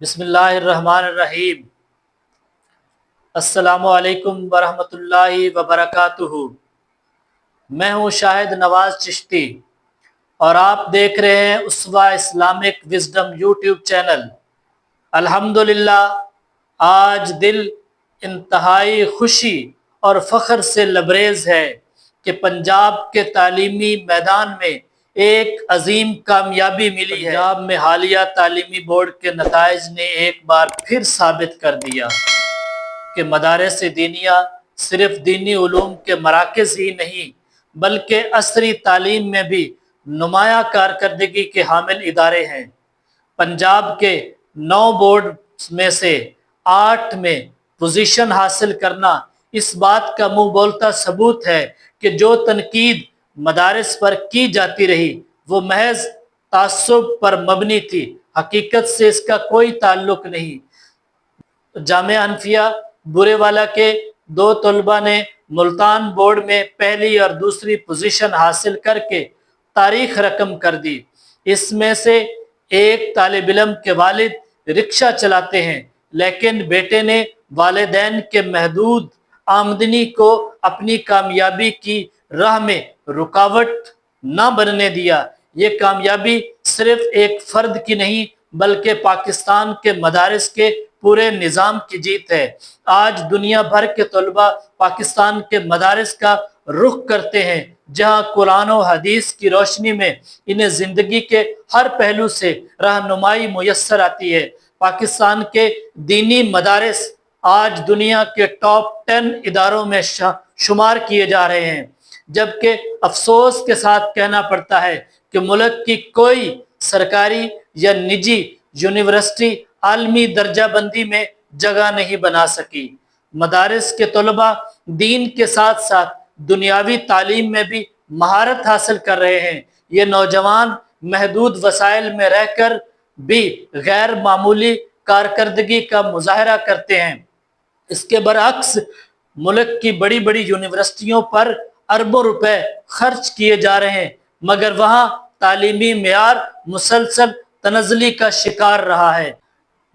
بسم اللہ الرحمن الرحیم۔ السلام علیکم ورحمۃ اللہ وبرکاتہ۔ میں ہوں شاہد نواز چشتی اور آپ دیکھ رہے ہیں اسوہ اسلامک وزڈم یوٹیوب چینل۔ الحمدللہ آج دل انتہائی خوشی اور فخر سے لبریز ہے کہ پنجاب کے تعلیمی میدان میں ایک عظیم کامیابی ملی ہے۔ پنجاب میں حالیہ تعلیمی بورڈ کے نتائج نے ایک بار پھر ثابت کر دیا کہ مدارس دینیہ صرف دینی علوم کے مراکز ہی نہیں بلکہ عصری تعلیم میں بھی نمایاں کارکردگی کے حامل ادارے ہیں۔ پنجاب کے 9 بورڈ میں سے 8 میں پوزیشن حاصل کرنا اس بات کا منہ بولتا ثبوت ہے کہ جو تنقید مدارس پر کی جاتی رہی وہ محض تعصب پر مبنی تھی، حقیقت سے اس کا کوئی تعلق نہیں۔ جامعہ حنفیہ بورے والا کے 2 طلباء نے ملتان بورڈ میں پہلی اور دوسری پوزیشن حاصل کر کے تاریخ رقم کر دی۔ اس میں سے ایک طالب علم کے والد رکشہ چلاتے ہیں، لیکن بیٹے نے والدین کے محدود آمدنی کو اپنی کامیابی کی راہ میں رکاوٹ نہ بننے دیا۔ یہ کامیابی صرف ایک فرد کی نہیں بلکہ پاکستان کے مدارس کے پورے نظام کی جیت ہے۔ آج دنیا بھر کے طلباء پاکستان کے مدارس کا رخ کرتے ہیں جہاں قرآن و حدیث کی روشنی میں انہیں زندگی کے ہر پہلو سے رہنمائی میسر آتی ہے۔ پاکستان کے دینی مدارس آج دنیا کے ٹاپ 10 اداروں میں شمار کیے جا رہے ہیں، جبکہ افسوس کے ساتھ کہنا پڑتا ہے کہ ملک کی کوئی سرکاری یا نجی یونیورسٹی عالمی درجہ بندی میں جگہ نہیں بنا سکی۔ مدارس کے طلباء دین کے ساتھ ساتھ دنیاوی تعلیم میں بھی مہارت حاصل کر رہے ہیں۔ یہ نوجوان محدود وسائل میں رہ کر بھی غیر معمولی کارکردگی کا مظاہرہ کرتے ہیں۔ اس کے برعکس ملک کی بڑی بڑی یونیورسٹیوں پر اربوں روپے خرچ کیے جا رہے ہیں، مگر وہاں تعلیمی معیار مسلسل تنزلی کا شکار رہا ہے۔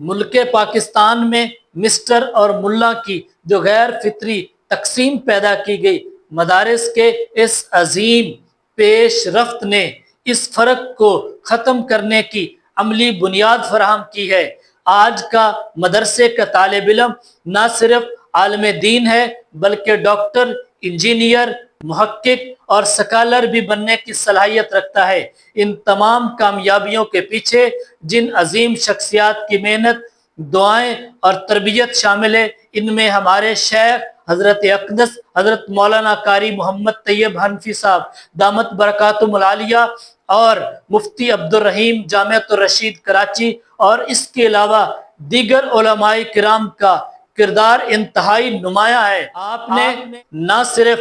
ملک پاکستان میں مسٹر اور ملا کی جو غیر فطری تقسیم پیدا کی گئی، مدارس کے اس عظیم پیش رفت نے اس فرق کو ختم کرنے کی عملی بنیاد فراہم کی ہے۔ آج کا مدرسے کا طالب علم نہ صرف عالم دین ہے بلکہ ڈاکٹر، انجینئر، محقق اور سکالر بھی بننے کی صلاحیت رکھتا ہے۔ ان تمام کامیابیوں کے پیچھے جن عظیم شخصیات کی محنت، دعائیں اور تربیت شامل ہے، ان میں ہمارے شیخ حضرت اقدس حضرت مولانا قاری محمد طیب حنفی صاحب دامت برکاتہم العالیہ اور مفتی عبدالرحیم جامعۃ الرشید کراچی اور اس کے علاوہ دیگر علماء کرام کا کردار انتہائی نمایاں ہے۔ آپ نے نہ صرف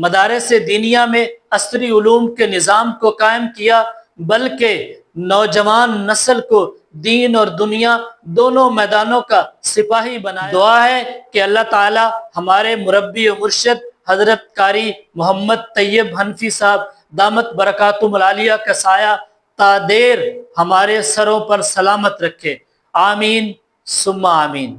مدارس دینیہ میں عصری علوم کے نظام کو قائم کیا بلکہ نوجوان نسل کو دین اور دنیا دونوں میدانوں کا سپاہی بنایا۔ دعا ہے کہ اللہ تعالی ہمارے مربی و مرشد حضرت قاری محمد طیب حنفی صاحب دامت برکاتہم العالیہ کا سایہ تا دیر ہمارے سروں پر سلامت رکھے۔ آمین ثم آمین۔